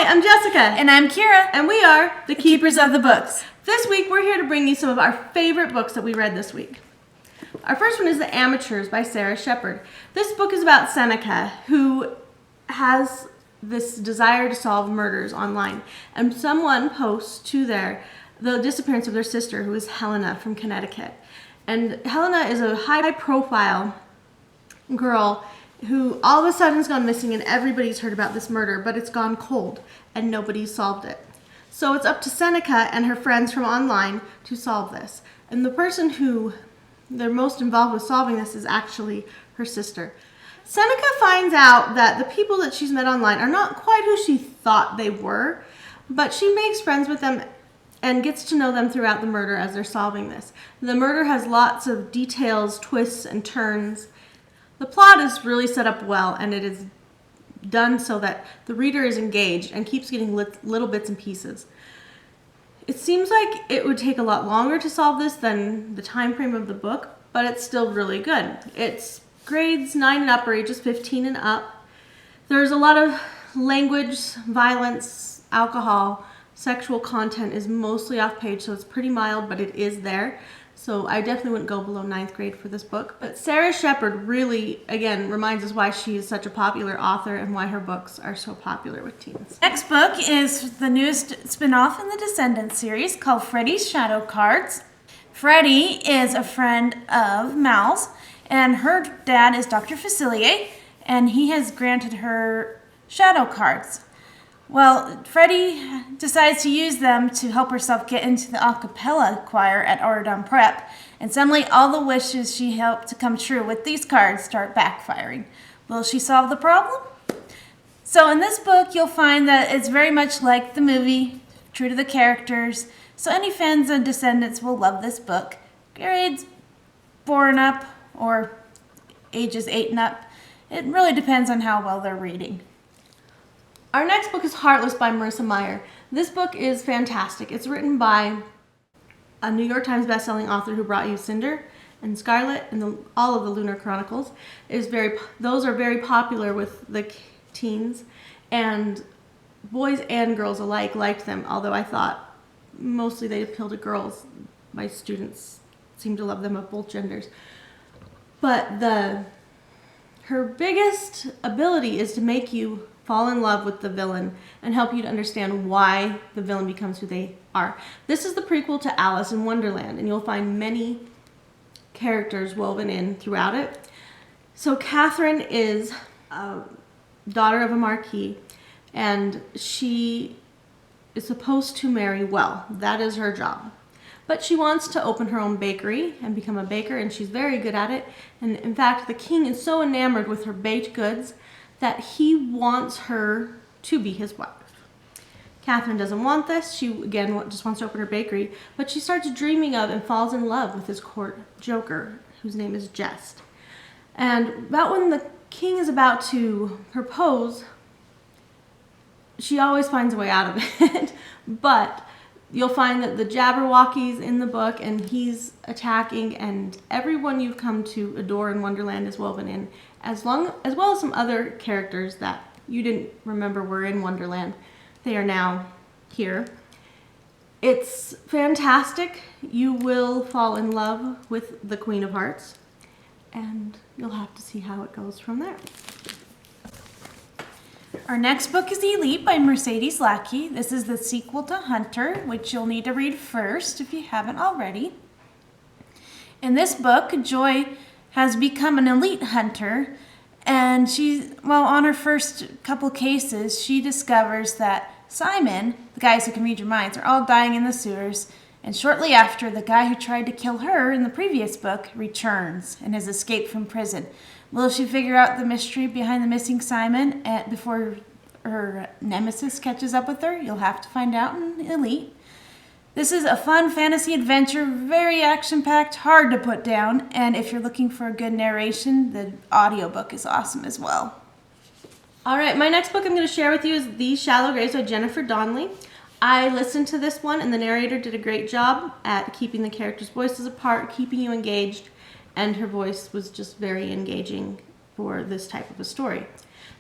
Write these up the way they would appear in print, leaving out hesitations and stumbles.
Hi, I'm Jessica. And I'm Kira. And we are the Keepers of the Books. This week we're here to bring you some of our favorite books that we read this week. Our first one is The Amateurs by Sara Shepard. This book is about Seneca, who has this desire to solve murders online. And someone posts to the disappearance of their sister, who is Helena from Connecticut. And Helena is a high-profile girl who all of a sudden has gone missing, and everybody's heard about this murder, but it's gone cold and nobody's solved it. So it's up to Seneca and her friends from online to solve this. And the person who they're most involved with solving this is actually her sister. Seneca finds out that the people that she's met online are not quite who she thought they were, but she makes friends with them and gets to know them throughout the murder as they're solving this. The murder has lots of details, twists, and turns. The plot is really set up well, and it is done so that the reader is engaged and keeps getting little bits and pieces. It seems like it would take a lot longer to solve this than the time frame of the book, but it's still really good. It's grades 9 and up, or ages 15 and up. There's a lot of language, violence, alcohol, sexual content is mostly off page, so it's pretty mild, but it is there. So I definitely wouldn't go below 9th grade for this book. But Sara Shepard really, again, reminds us why she is such a popular author and why her books are so popular with teens. Next book is the newest spin-off in the Descendants series called Freddie's Shadow Cards. Freddie is a friend of Mal's, and her dad is Dr. Facilier, and he has granted her shadow cards. Well, Freddie decides to use them to help herself get into the a cappella choir at Oregon Prep, and suddenly all the wishes she helped to come true with these cards start backfiring. Will she solve the problem? So in this book, you'll find that it's very much like the movie, true to the characters, so any fans of Descendants will love this book. Grades 4 and up, or ages 8 and up. It really depends on how well they're reading. Our next book is Heartless by Marissa Meyer. This book is fantastic. It's written by a New York Times bestselling author who brought you Cinder and Scarlet and all of the Lunar Chronicles. Those are very popular with the teens, and boys and girls alike liked them, although I thought mostly they appeal to girls. My students seem to love them of both genders. But her biggest ability is to make you fall in love with the villain and help you to understand why the villain becomes who they are. This is the prequel to Alice in Wonderland, and you'll find many characters woven in throughout it. So Catherine is a daughter of a marquis, and she is supposed to marry well. That is her job. But she wants to open her own bakery and become a baker, and she's very good at it. And in fact, the king is so enamored with her baked goods that he wants her to be his wife. Catherine doesn't want this. She, again, just wants to open her bakery, but she starts dreaming of and falls in love with his court joker, whose name is Jest. And about when the king is about to propose, she always finds a way out of it. But you'll find that the Jabberwocky's in the book, and he's attacking, and everyone you've come to adore in Wonderland is woven in, as well as some other characters that you didn't remember were in Wonderland. They are now here. It's fantastic. You will fall in love with the Queen of Hearts, and you'll have to see how it goes from there. Our next book is Elite by Mercedes Lackey. This is the sequel to Hunter, which you'll need to read first if you haven't already. In this book, Joy has become an elite hunter, and on her first couple cases, she discovers that Simon, the guys who can read your minds, are all dying in the sewers, and shortly after, the guy who tried to kill her in the previous book returns and has escaped from prison. Will she figure out the mystery behind the missing Simon before her nemesis catches up with her? You'll have to find out in Elite. This is a fun fantasy adventure, very action-packed, hard to put down, and if you're looking for a good narration, the audiobook is awesome as well. All right, my next book I'm going to share with you is These Shallow Graves by Jennifer Donnelly. I listened to this one, and the narrator did a great job at keeping the characters' voices apart, keeping you engaged, and her voice was just very engaging for this type of a story.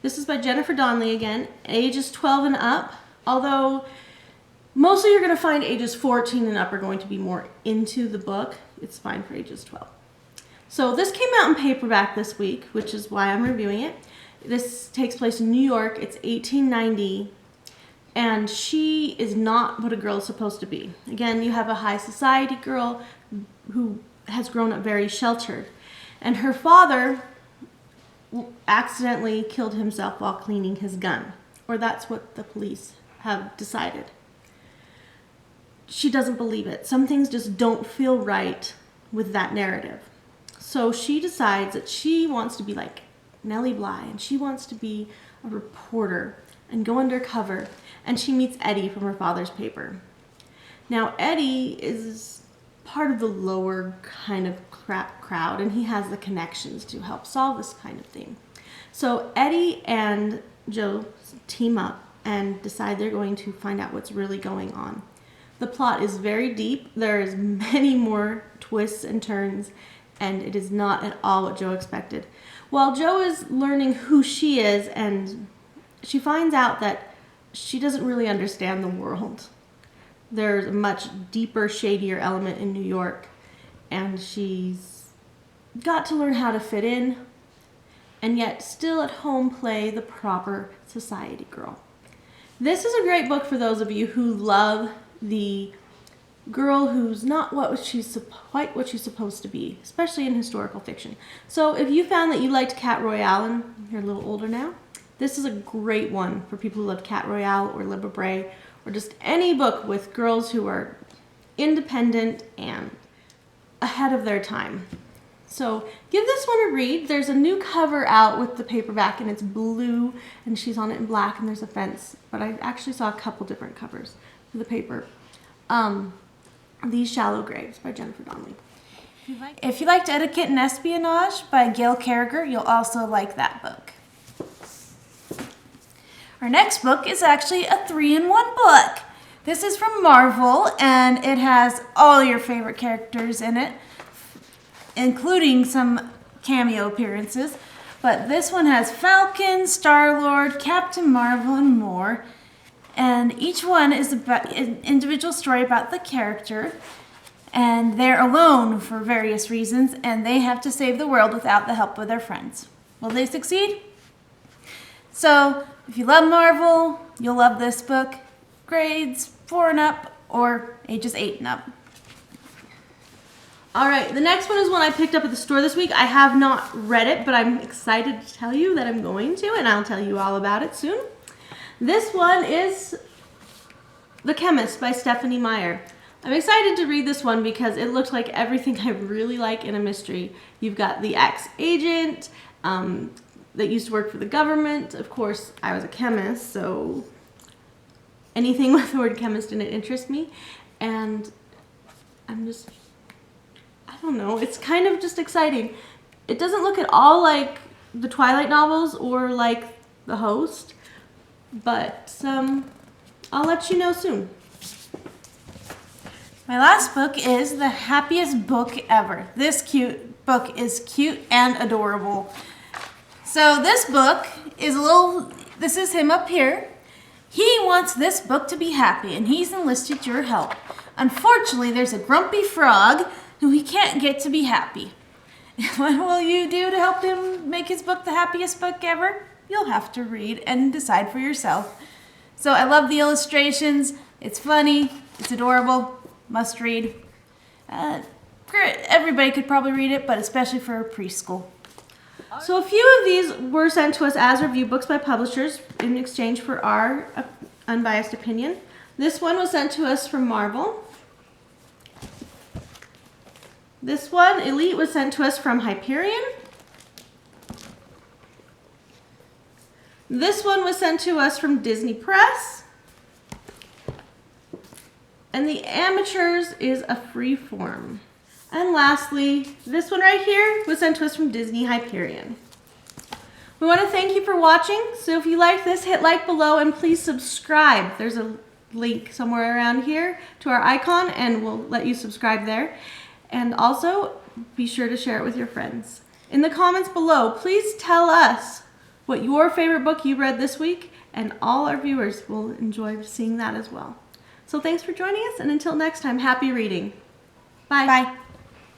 This is by Jennifer Donnelly again, ages 12 and up. Although mostly you're going to find ages 14 and up are going to be more into the book. It's fine for ages 12. So this came out in paperback this week, which is why I'm reviewing it. This takes place in New York. It's 1890, and she is not what a girl is supposed to be. Again, you have a high society girl who has grown up very sheltered, and her father accidentally killed himself while cleaning his gun, or that's what the police have decided. She doesn't believe it. Some things just don't feel right with that narrative. So she decides that she wants to be like Nellie Bly, and she wants to be a reporter and go undercover, and she meets Eddie from her father's paper. Now Eddie is part of the lower kind of crowd, and he has the connections to help solve this kind of thing. So Eddie and Joe team up and decide they're going to find out what's really going on. The plot is very deep. There's many more twists and turns, and it is not at all what Joe expected. While Joe is learning who she is, and she finds out that she doesn't really understand the world. There's a much deeper, shadier element in New York, and she's got to learn how to fit in, and yet still at home play the proper society girl. This is a great book for those of you who love the girl who's not quite what she's supposed to be, especially in historical fiction. So if you found that you liked Cat Royale and you're a little older now, this is a great one for people who love Cat Royale or Librarian or just any book with girls who are independent and ahead of their time. So give this one a read. There's a new cover out with the paperback, and it's blue, and she's on it in black, and there's a fence. But I actually saw a couple different covers for the paper. These Shallow Graves by Jennifer Donnelly. If you liked Etiquette and Espionage by Gail Carriger, you'll also like that book. Our next book is actually a 3-in-1 book. This is from Marvel, and it has all your favorite characters in it, including some cameo appearances. But this one has Falcon, Star-Lord, Captain Marvel, and more. And each one is about an individual story about the character, and they're alone for various reasons, and they have to save the world without the help of their friends. Will they succeed? So, if you love Marvel, you'll love this book. Grades 4 and up, or ages 8 and up. All right, the next one is one I picked up at the store this week. I have not read it, but I'm excited to tell you that I'm going to, and I'll tell you all about it soon. This one is The Chemist by Stepheie Meyer. I'm excited to read this one because it looks like everything I really like in a mystery. You've got the ex-agent that used to work for the government. Of course, I was a chemist, so anything with the word chemist in it interests me. And I don't know, it's kind of just exciting. It doesn't look at all like the Twilight novels or like The Host, but I'll let you know soon. My last book is The Happiest Book Ever. This cute book is cute and adorable. So this book is this is him up here. He wants this book to be happy, and he's enlisted your help. Unfortunately, there's a grumpy frog who he can't get to be happy. What will you do to help him make his book the happiest book ever? You'll have to read and decide for yourself. So I love the illustrations. It's funny. It's adorable. Must read. Everybody could probably read it, but especially for preschool. So a few of these were sent to us as review books by publishers in exchange for our unbiased opinion. This one was sent to us from Marvel. This one, Elite, was sent to us from Hyperion. This one was sent to us from Disney Press. And the Amateurs is a free form. And lastly, this one right here was sent to us from Disney Hyperion. We want to thank you for watching. So if you like this, hit like below and please subscribe. There's a link somewhere around here to our icon, and we'll let you subscribe there. And also, be sure to share it with your friends. In the comments below, please tell us what your favorite book you read this week and all our viewers will enjoy seeing that as well. So thanks for joining us, and until next time, happy reading. Bye. Bye.